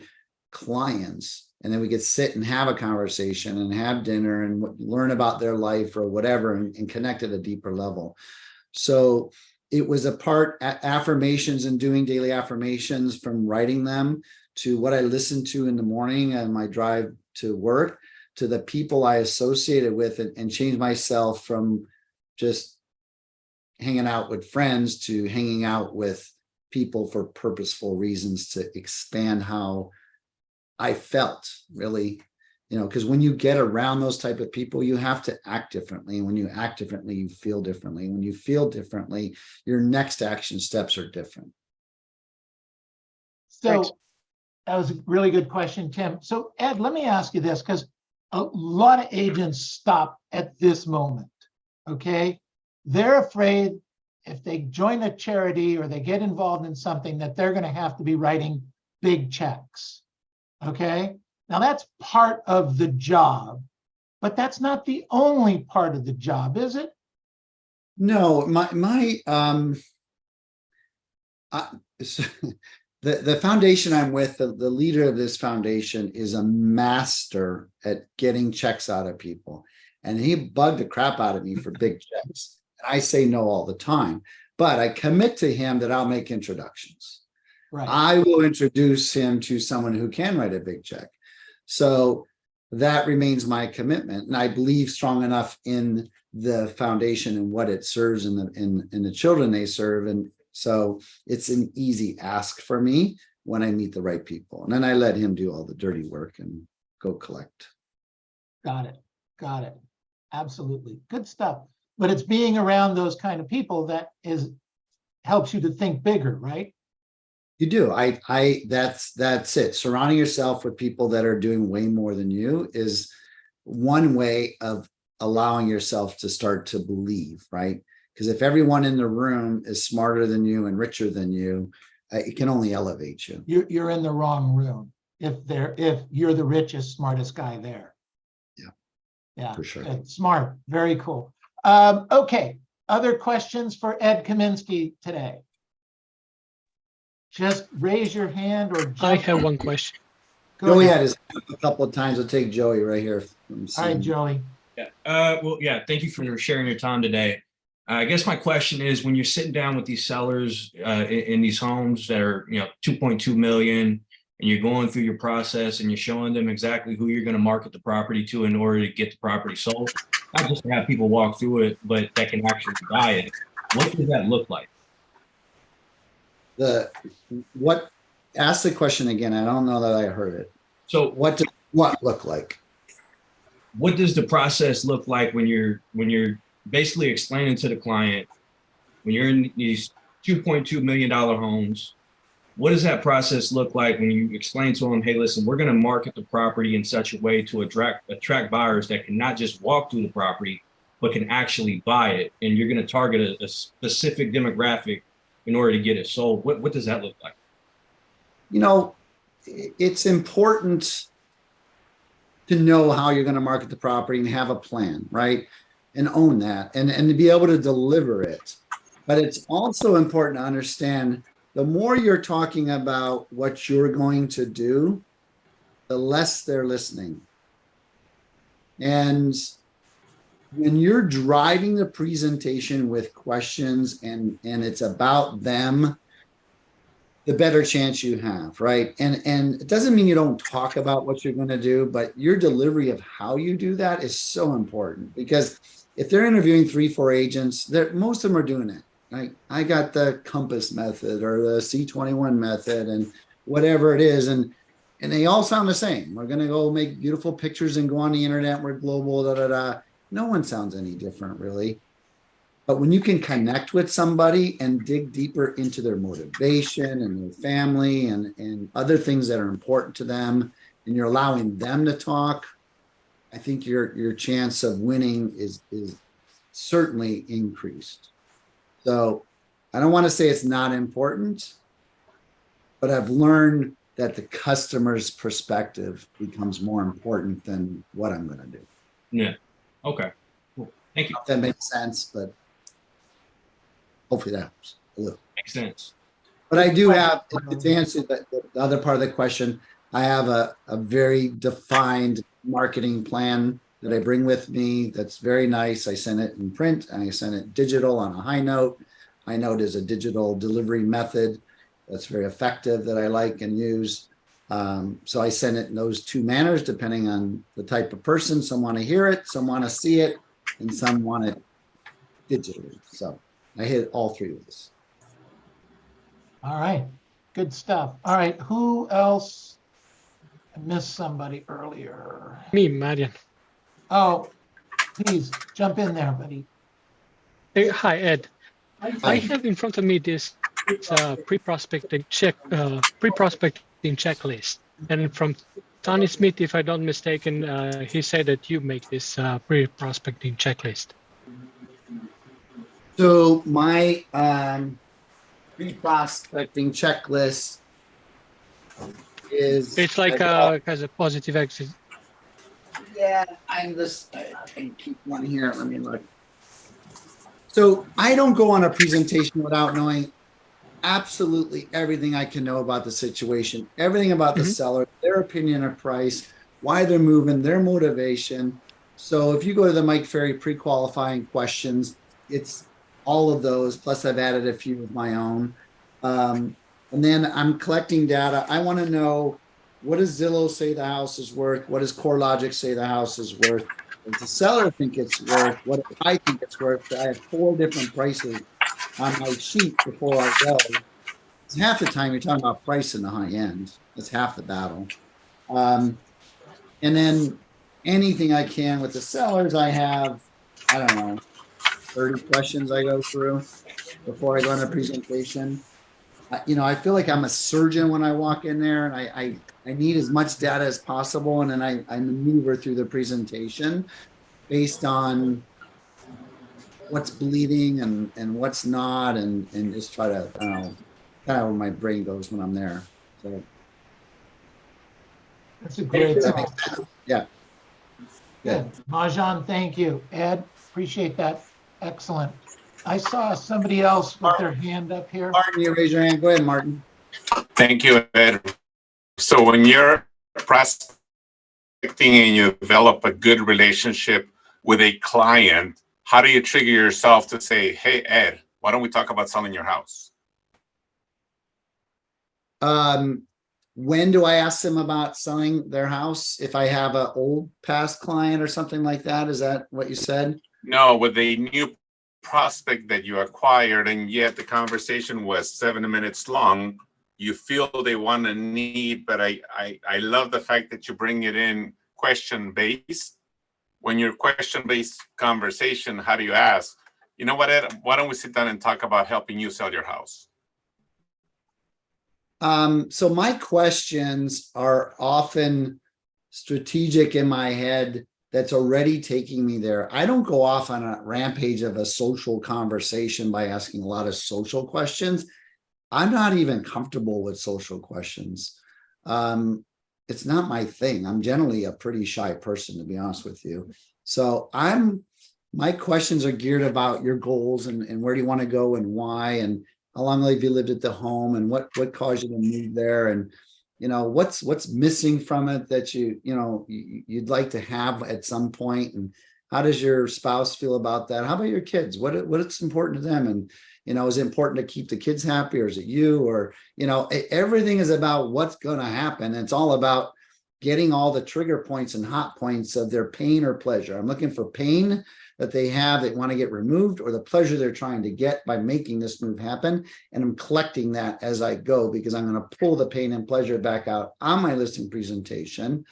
clients. And then we could sit and have a conversation and have dinner and learn about their life or whatever and connect at a deeper level. So it was a part affirmations and doing daily affirmations, from writing them to what I listened to in the morning and my drive to work, to the people I associated with, and changed myself from just hanging out with friends to hanging out with people for purposeful reasons to expand how I felt, really. Because when you get around those type of people, you have to act differently. And when you act differently, you feel differently. When you feel differently, your next action steps are different. So Thanks. that was a really good question, Tim. So Ed, let me ask you this, because a lot of agents stop at this moment, okay? They're afraid if they join a charity or they get involved in something that they're going to have to be writing big checks, okay? Now that's part of the job, but that's not the only part of the job, is it? No, the foundation I'm with, the leader of this foundation is a master at getting checks out of people. And he bugged the crap out of me for big checks. I say no all the time, but I commit to him that I'll make introductions. Right. I will introduce him to someone who can write a big check. So that remains my commitment. And I believe strong enough in the foundation and what it serves in the children they serve. And so it's an easy ask for me when I meet the right people. And then I let him do all the dirty work and go collect. Got it. Got it. Absolutely. Good stuff. But it's being around those kind of people that helps you to think bigger, right? You do. That's it. Surrounding yourself with people that are doing way more than you is one way of allowing yourself to start to believe, right? Because if everyone in the room is smarter than you and richer than you, it can only elevate you. You're in the wrong room if you're the richest, smartest guy there. Yeah. Yeah. For sure. Good. Smart. Very cool. Okay. Other questions for Ed Kaminsky today? Just raise your hand or I jump. have one question. Go Joey ahead. had his hand up a couple of times. I'll take Joey right here. All right, Joey. Yeah. Well, yeah. Thank you for sharing your time today. I guess my question is, when you're sitting down with these sellers in these homes that are, 2.2 million, and you're going through your process and you're showing them exactly who you're going to market the property to in order to get the property sold, not just to have people walk through it, but that can actually buy it. What does that look like? Ask the question again. I don't know that I heard it. So What does what look like? what does the process look like when you're basically explaining to the client, when you're in these $2.2 million homes, what does that process look like when you explain to them, hey, listen, we're going to market the property in such a way to attract buyers that can not just walk through the property, but can actually buy it. And you're going to target a specific demographic in order to get it sold. What does that look like? It's important to know how you're going to market the property and have a plan, right? And own that and to be able to deliver it. But it's also important to understand the more you're talking about what you're going to do, the less they're listening. And when you're driving the presentation with questions and it's about them, the better chance you have, right? And it doesn't mean you don't talk about what you're going to do, but your delivery of how you do that is so important, because if they're interviewing 3-4 agents, most of them are doing it. Right? I got the compass method or the C21 method and whatever it is, and they all sound the same. We're going to go make beautiful pictures and go on the internet. We're global. Da da da. No one sounds any different, really. But when you can connect with somebody and dig deeper into their motivation and their family and other things that are important to them, and you're allowing them to talk, I think your chance of winning is certainly increased. So I don't want to say it's not important, but I've learned that the customer's perspective becomes more important than what I'm going to do. Yeah. Okay. Cool. Thank you. If that makes sense, but hopefully that helps a little. Makes sense. But I do have, to answer the other part of the question, I have a very defined marketing plan that I bring with me that's very nice. I send it in print and I send it digital on a high note. High note is a digital delivery method that's very effective that I like and use. So I send it in those two manners, depending on the type of person. Some want to hear it, some want to see it, and some want it digitally. So I hit all three of this. All right. Good stuff. All right. Who else? I missed somebody earlier. Me, Marian. Oh, please jump in there, buddy. Hey, hi, Ed. I Hi. have in front of me this pre-prospecting checklist, and from Tony Smith, if I don't mistaken, he said that you make this pre-prospecting checklist. So my pre-prospecting checklist is It's like has a positive exit. yeah, I'm just I can keep one here. Let me look. So I don't go on a presentation without knowing absolutely everything I can know about the situation, everything about the seller, their opinion of price, why they're moving, their motivation. So if you go to the Mike Ferry pre-qualifying questions, it's all of those, plus I've added a few of my own. And then I'm collecting data. I want to know, what does Zillow say the house is worth? What does CoreLogic say the house is worth? What does the seller think it's worth? What do I think it's worth? I have 4 different prices on my sheet before I go. half the time you're talking about price in the high end. That's half the battle. And then anything I can with the sellers, I have, I don't know, 30 questions I go through before I go on a presentation. I feel like I'm a surgeon when I walk in there, and I need as much data as possible, and then I maneuver through the presentation based on what's bleeding and what's not, and just try to, I don't know, kind of where my brain goes when I'm there. So That's a great that thought. makes sense. Yeah. Good. Majan, thank you. Ed, appreciate that. Excellent. I saw somebody else with their hand up here. Martin, you raise your hand. Go ahead, Martin. Thank you, Ed. So when you're prospecting and you develop a good relationship with a client, how do you trigger yourself to say, hey, Ed, why don't we talk about selling your house? When do I ask them about selling their house? If I have an old past client or something like that, is that what you said? No, with a new prospect that you acquired, and yet the conversation was 7 minutes long. You feel they want a need, but I love the fact that you bring it in question-based. When you're question-based conversation, how do you ask, you know what, Ed, why don't we sit down and talk about helping you sell your house? So my questions are often strategic in my head that's already taking me there. I don't go off on a rampage of a social conversation by asking a lot of social questions. I'm not even comfortable with social questions. It's not my thing. I'm generally a pretty shy person, to be honest with you. So my questions are geared about your goals and where do you want to go and why, and how long have you lived at the home, and what caused you to move there, and what's missing from it that you'd like to have at some point, and how does your spouse feel about that? How about your kids? What's important to them? And is it important to keep the kids happy, or is it you? Or everything is about what's going to happen. It's all about getting all the trigger points and hot points of their pain or pleasure. I'm looking for pain that they have that want to get removed, or the pleasure they're trying to get by making this move happen. And I'm collecting that as I go, because I'm going to pull the pain and pleasure back out on my listing presentation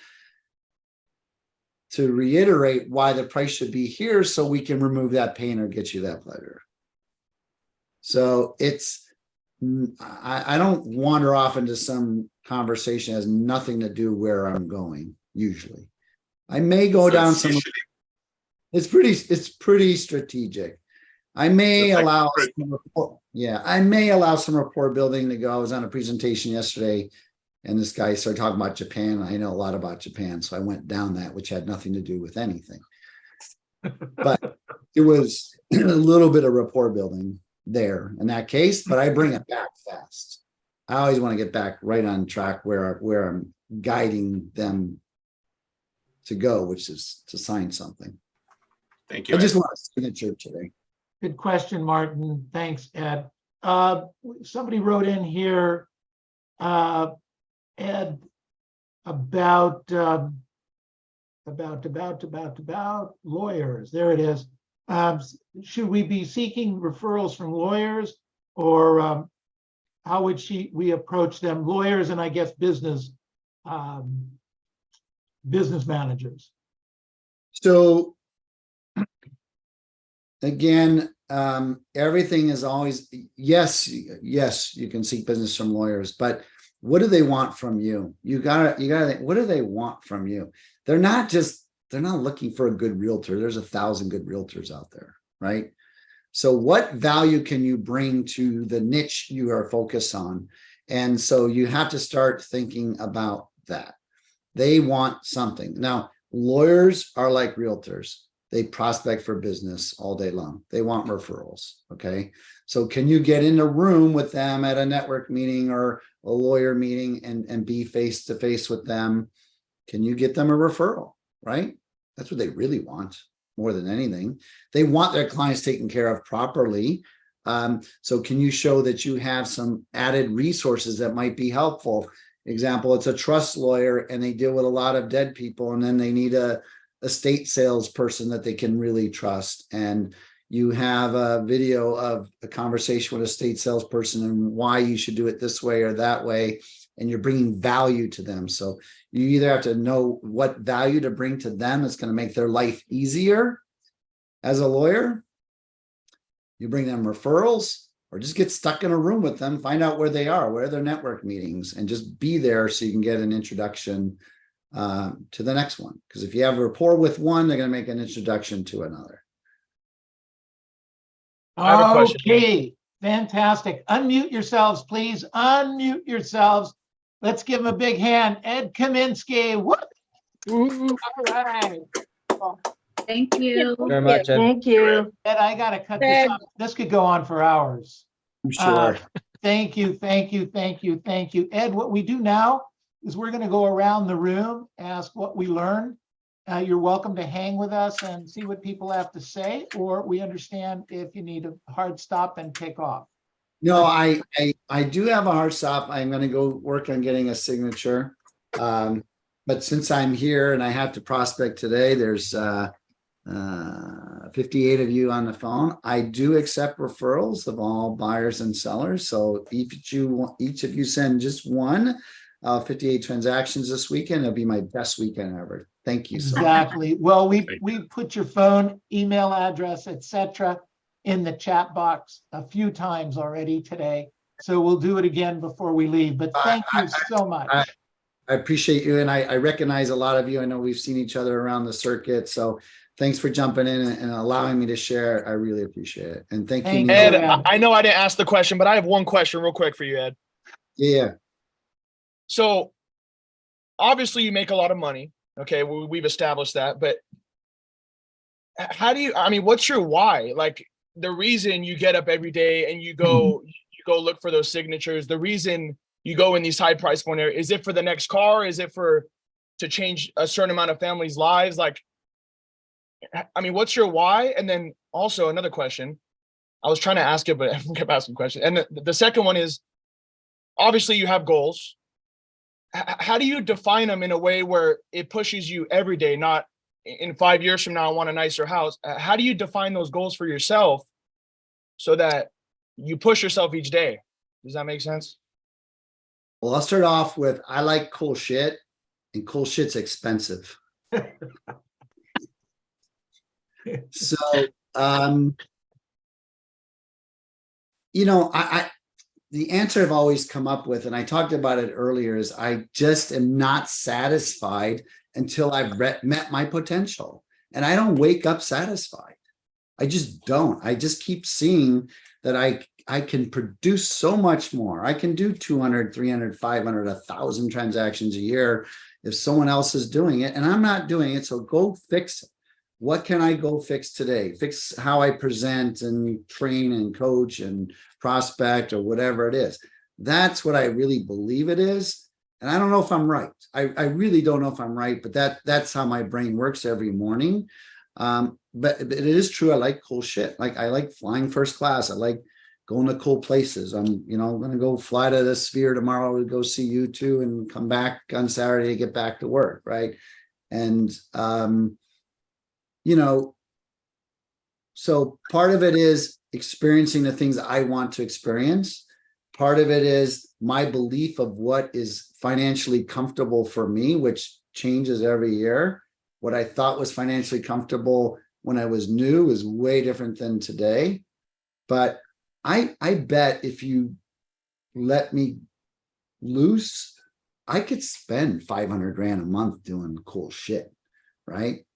to reiterate why the price should be here, so we can remove that pain or get you that pleasure. So I don't wander off into some conversation that has nothing to do where I'm going. Usually I may go down some. It's pretty strategic. I may allow some rapport building to go. I was on a presentation yesterday, and this guy started talking about Japan. I know a lot about Japan, so I went down that, which had nothing to do with anything. But it was a little bit of rapport building there in that case, but I bring it back fast. I always want to get back right on track where I'm guiding them to go, which is to sign something. Thank you, I just Ed. want a signature today. Good question, Martin. Thanks, Ed. Somebody wrote in here, Ed, about lawyers. There it is. Should we be seeking referrals from lawyers, or how would we approach them? Lawyers and I guess business managers. So again, everything is always yes, you can seek business from lawyers, but what do they want from you? You gotta think, what do they want from you? They're not looking for a good realtor. There's 1,000 good realtors out there, right? So what value can you bring to the niche you are focused on? And so you have to start thinking about that. They want something. Now, lawyers are like realtors. They prospect for business all day long. They want referrals. Okay. So can you get in a room with them at a network meeting or a lawyer meeting and be face to face with them? Can you get them a referral? Right? That's what they really want more than anything. They want their clients taken care of properly. So can you show that you have some added resources that might be helpful? Example, it's a trust lawyer and they deal with a lot of dead people, and then they need a estate salesperson that they can really trust. And You have a video of a conversation with a state salesperson and why you should do it this way or that way, and you're bringing value to them. So you either have to know what value to bring to them that's going to make their life easier as a lawyer. You bring them referrals, or just get stuck in a room with them, find out where they are, where are their network meetings, and just be there so you can get an introduction to the next one. Because if you have a rapport with one, they're going to make an introduction to another. I have a question. Okay, fantastic. Unmute yourselves, please. Unmute yourselves. Let's give him a big hand. Ed Kaminsky. Whoop. All right. Thank you. Very much, Ed. Thank you. Ed, I gotta cut this off. This could go on for hours. I'm sure. Thank you, thank you, thank you, thank you. Ed, what we do now is we're gonna go around the room, ask what we learned. You're welcome to hang with us and see what people have to say, or we understand if you need a hard stop and take off. No, I do have a hard stop. I'm going to go work on getting a signature. But since I'm here and I have to prospect today, there's 58 of you on the phone. I do accept referrals of all buyers and sellers. So each of you send just one, 58 transactions this weekend. It'll be my best weekend ever. Thank you so much. Exactly. Well, we put your phone, email address, etc., in the chat box a few times already today. So we'll do it again before we leave. But thank you so much. I appreciate you, and I recognize a lot of you. I know we've seen each other around the circuit. So thanks for jumping in and allowing me to share. I really appreciate it. And thank you. Thank you. Ed, I know I didn't ask the question, but I have one question real quick for you, Ed. Yeah. So obviously you make a lot of money. Okay, we've established that, but how do you, I mean, what's your why? Like the reason you get up every day and you go look for those signatures, the reason you go in these high price point areas, is it for the next car? Is it to change a certain amount of families' lives? Like, I mean, what's your why? And then also another question, I was trying to ask it, but I kept asking questions. And the second one is, obviously you have goals. How do you define them in a way where it pushes you every day, not in 5 years from now, I want a nicer house? How do you define those goals for yourself so that you push yourself each day? Does that make sense? Well, I'll start off with, I like cool shit, and cool shit's expensive. So, you know, the answer I've always come up with, and I talked about it earlier, is I just am not satisfied until I've met my potential. And I don't wake up satisfied. I just don't. I just keep seeing that I can produce so much more. I can do 200, 300, 500, 1,000 transactions a year if someone else is doing it and I'm not doing it. So go fix it. What can I go fix today? Fix how I present and train and coach and prospect or whatever it is. That's what I really believe it is. And I don't know if I'm right. I really don't know if I'm right, but that's how my brain works every morning. But it is true. I like cool shit. Like I like flying first class. I like going to cool places. I'm going to go fly to the Sphere tomorrow to go see you two and come back on Saturday to get back to work. Right. And, so part of it is experiencing the things I want to experience. Part of it is my belief of what is financially comfortable for me, which changes every year. What I thought was financially comfortable when I was new is way different than today. But I bet if you let me loose, I could spend 500 grand a month doing cool shit, right?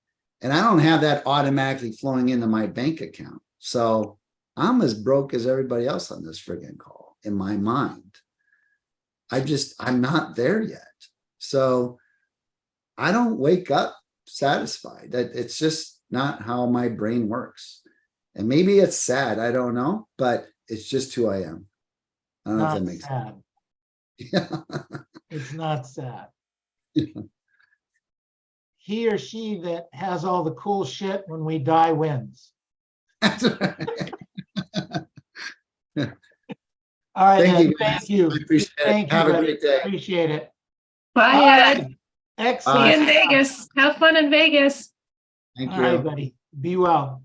And I don't have that automatically flowing into my bank account. So I'm as broke as everybody else on this friggin' call in my mind. I'm not there yet. So I don't wake up satisfied. That it's just not how my brain works. And maybe it's sad, I don't know, but it's just who I am. I don't know if that makes sense. Yeah. It's not sad. He or she that has all the cool shit when we die wins. That's right. All right, Thank Ed, you, guys. thank you. I appreciate it. Thank you, Have a buddy. great day. Appreciate it. Bye, All Ed. right. See you Excellent. in Vegas. Have fun in Vegas. Thank All right, you. buddy. Be well.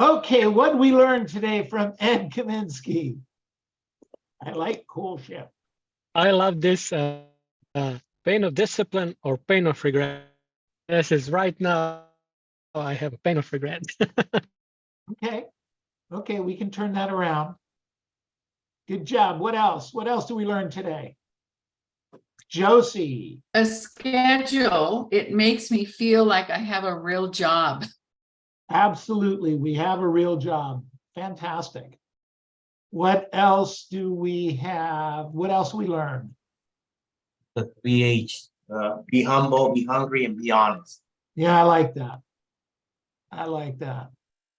Okay, what did we learn today from Ed Kaminsky? I like cool shit. I love this pain of discipline or pain of regret. This is right now, I have a pain of regret. Okay. Okay, we can turn that around. Good job. What else? What else do we learn today? Josie. A schedule, it makes me feel like I have a real job. Absolutely. We have a real job. Fantastic. What else do we have? What else we learned? The 3H. Be humble, be hungry, and be honest. Yeah, I like that. I like that.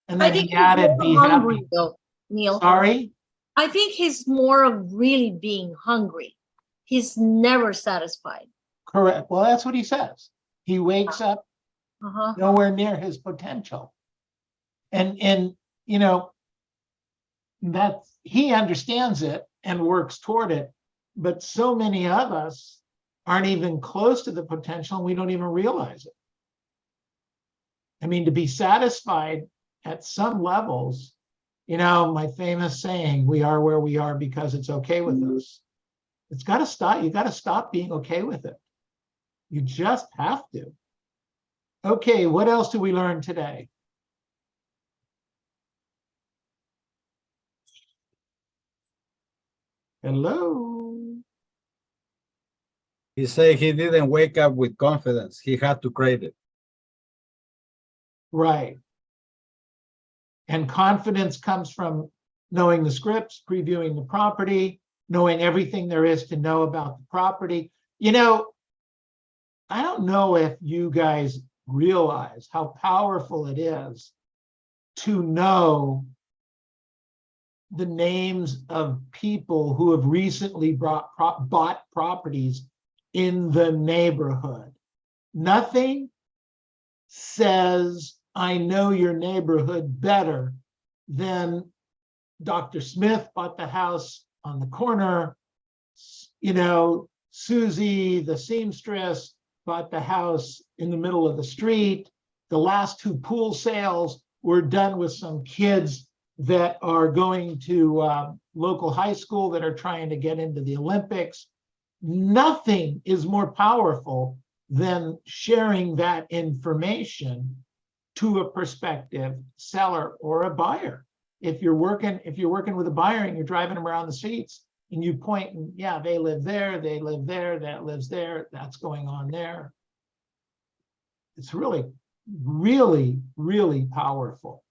And I then think he he's added, more be hungry happy. though, Neil. Sorry? I think he's more of really being hungry. He's never satisfied. Correct. Well, that's what he says. He wakes up Uh-huh. nowhere near his potential. And you know, that's he understands it and works toward it. But so many of us aren't even close to the potential and we don't even realize it. I mean, to be satisfied at some levels, you know, my famous saying, we are where we are because it's okay with us. It's got to stop. You got to stop being okay with it. You just have to. Okay, what else do we learn today? Hello. He said he didn't wake up with confidence. He had to create it. Right. And confidence comes from knowing the scripts, previewing the property, knowing everything there is to know about the property. You know, I don't know if you guys realize how powerful it is to know the names of people who have recently bought properties in the neighborhood. Nothing says, I know your neighborhood better than Dr. Smith bought the house on the corner. You know, Susie, the seamstress, bought the house in the middle of the street. The last two pool sales were done with some kids that are going to local high school that are trying to get into the Olympics. Nothing is more powerful than sharing that information to a prospective seller or a buyer. If you're working with a buyer and you're driving them around the streets and you point and yeah, they live there, that lives there, that's going on there. It's really, really, really powerful.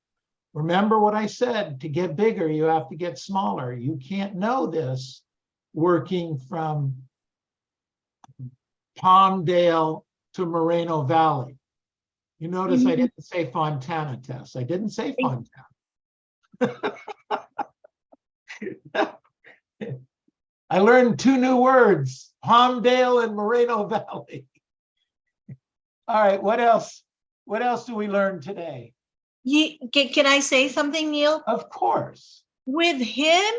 Remember what I said, to get bigger, you have to get smaller. You can't know this working from Palmdale to Moreno Valley. You notice I didn't say Fontana Test. I didn't say Fontana. I learned two new words, Palmdale and Moreno Valley. All right, what else? What else do we learn today? Can I say something, Neil? Of course. With him,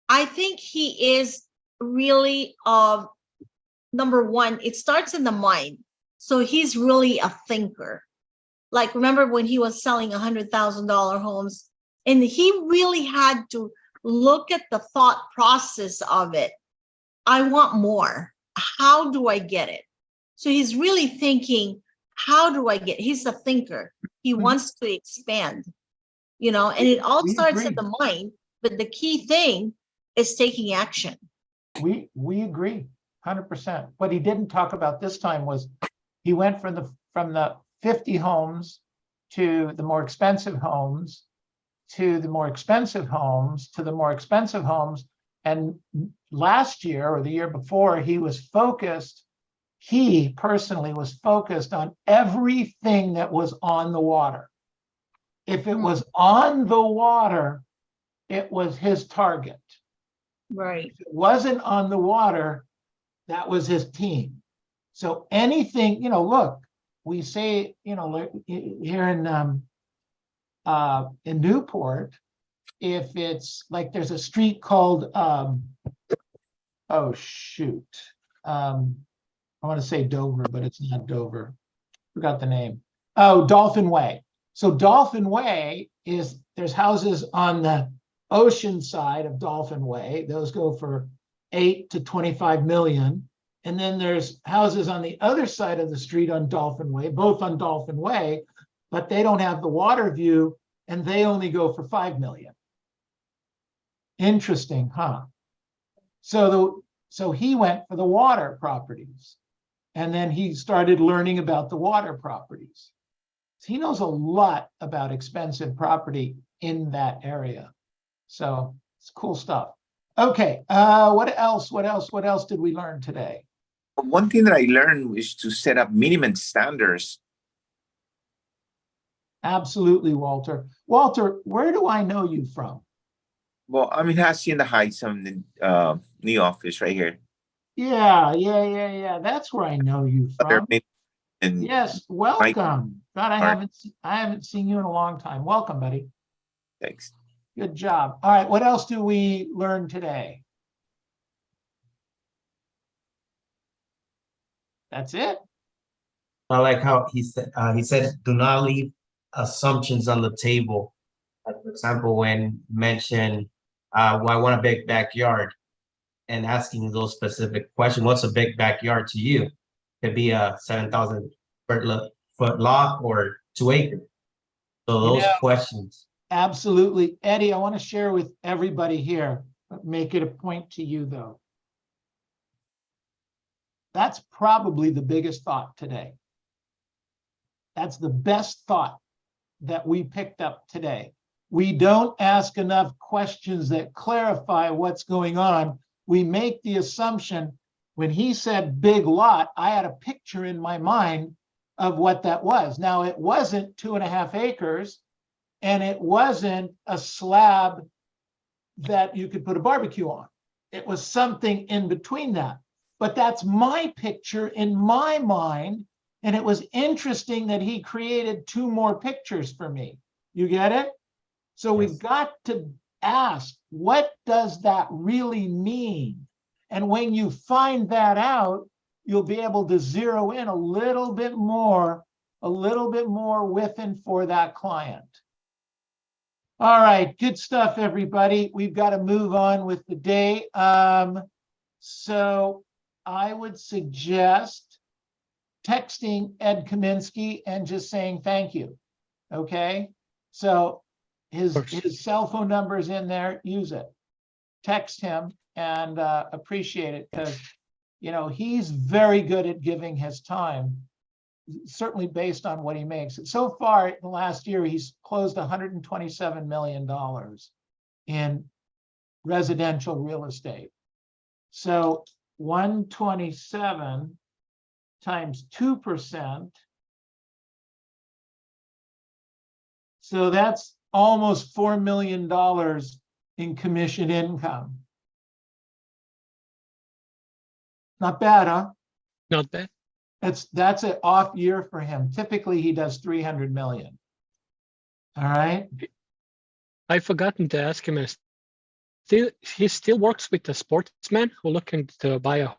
I think he is really number one, it starts in the mind. So he's really a thinker. Like, remember when he was selling $100,000 homes, and he really had to look at the thought process of it. I want more. How do I get it? So he's really thinking, how do I get it? He's a thinker. He wants to expand, you know, and it all starts in the mind, but the key thing is taking action. We agree 100%. What he didn't talk about this time was he went from the 50 homes to the more expensive homes, to the more expensive homes, to the more expensive homes. And last year or the year before, he personally was focused on everything that was on the water. If it was on the water, it was his target. Right. If it wasn't on the water, that was his team. So anything, you know, look, we say, you know, here in Newport, if it's like there's a street called, oh shoot, I want to say Dover, but it's not Dover. Forgot the name. Oh, Dolphin Way. So Dolphin Way there's houses on the ocean side of Dolphin Way. Those go for 8 to 25 million. And then there's houses on the other side of the street on Dolphin Way, both on Dolphin Way, but they don't have the water view and they only go for 5 million. Interesting, huh? So he went for the water properties, and then he started learning about the water properties. So he knows a lot about expensive property in that area. So it's cool stuff. Okay, what else did we learn today? One thing that I learned is to set up minimum standards. Absolutely, Walter. Walter, where do I know you from? Well, I mean, I see in the Heights, I'm in the office right here. Yeah. That's where I know you from. And Yes, welcome. God, I haven't seen you in a long time. Welcome, buddy. thanks. Good job. All right, what else do we learn today? That's it? I like how he said, do not leave assumptions on the table. Like, for example, when mentioned, well, I want a big backyard, and asking those specific questions, what's a big backyard to you? Could be a 7,000 foot lot or 2 acres. So those questions. Absolutely. Eddie, I want to share with everybody here, but make it a point to you though. That's probably the biggest thought today. That's the best thought that we picked up today. We don't ask enough questions that clarify what's going on. We make the assumption. When he said big lot, I had a picture in my mind of what that was. Now, it wasn't 2.5 acres, and it wasn't a slab that you could put a barbecue on. It was something in between that. But that's my picture in my mind. And it was interesting that he created 2 more pictures for me. You get it? So we've got to ask, what does that really mean? And when you find that out, you'll be able to zero in a little bit more with and for that client. All right, good stuff, everybody. We've got to move on with the day. So I would suggest texting Ed Kaminsky and just saying thank you. Okay, so his cell phone number is in there. Use it. Text him and appreciate it, because he's very good at giving his time, certainly based on what he makes. So far in the last year, he's closed $127 million in residential real estate. So 127 times 2%. So that's almost $4 million in commission income. Not bad, huh? Not bad. That's an off year for him. Typically, he does 300 million. All right. I've forgotten to ask him. He still works with a sportsman who looking to buy a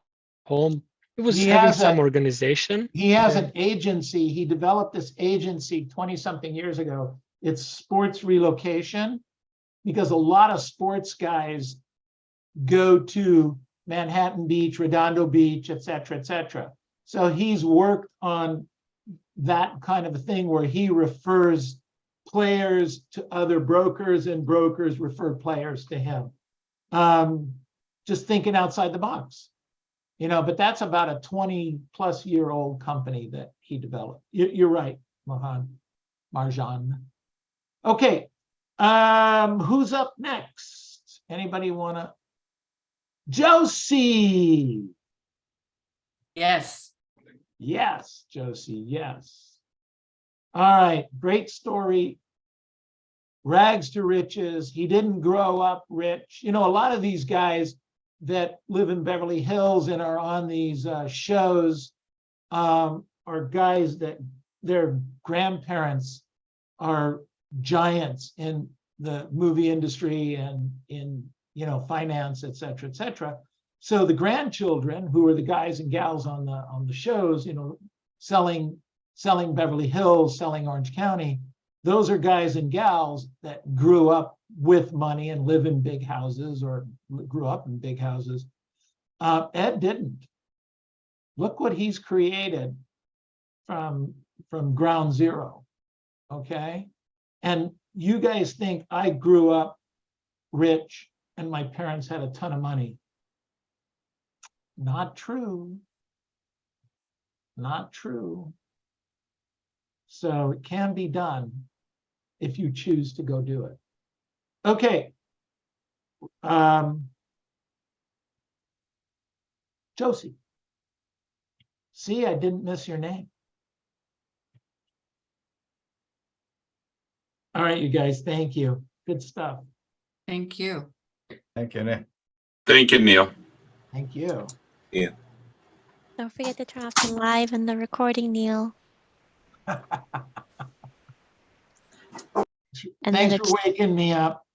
home. He was having some organization. He has an agency. He developed this agency 20-something years ago. It's sports relocation, because a lot of sports guys go to Manhattan Beach, Redondo Beach, et cetera, So he's worked on that kind of a thing where he refers players to other brokers and brokers refer players to him. Just thinking outside the box, but that's about a 20-plus-year-old company that he developed. You're right, Marjan. Okay, who's up next? Anybody want to? Josie. Yes. Yes, Josie, yes. All right, great story. Rags to riches. He didn't grow up rich. A lot of these guys that live in Beverly Hills and are on these shows are guys that their grandparents are giants in the movie industry and in finance, et cetera. So the grandchildren, who are the guys and gals on the shows, selling Beverly Hills, selling Orange County, those are guys and gals that grew up with money and live in big houses or grew up in big houses. Ed didn't. Look what he's created from ground zero, okay? And you guys think I grew up rich and my parents had a ton of money. Not true. Not true. So it can be done if you choose to go do it. Okay. Josie. See, I didn't miss your name. All right, you guys, thank you. Good stuff. Thank you. Thank you, Nick. Thank you, Neil. Thank you. Don't forget to turn off the live and the recording, Neil. And Thanks then for waking me up.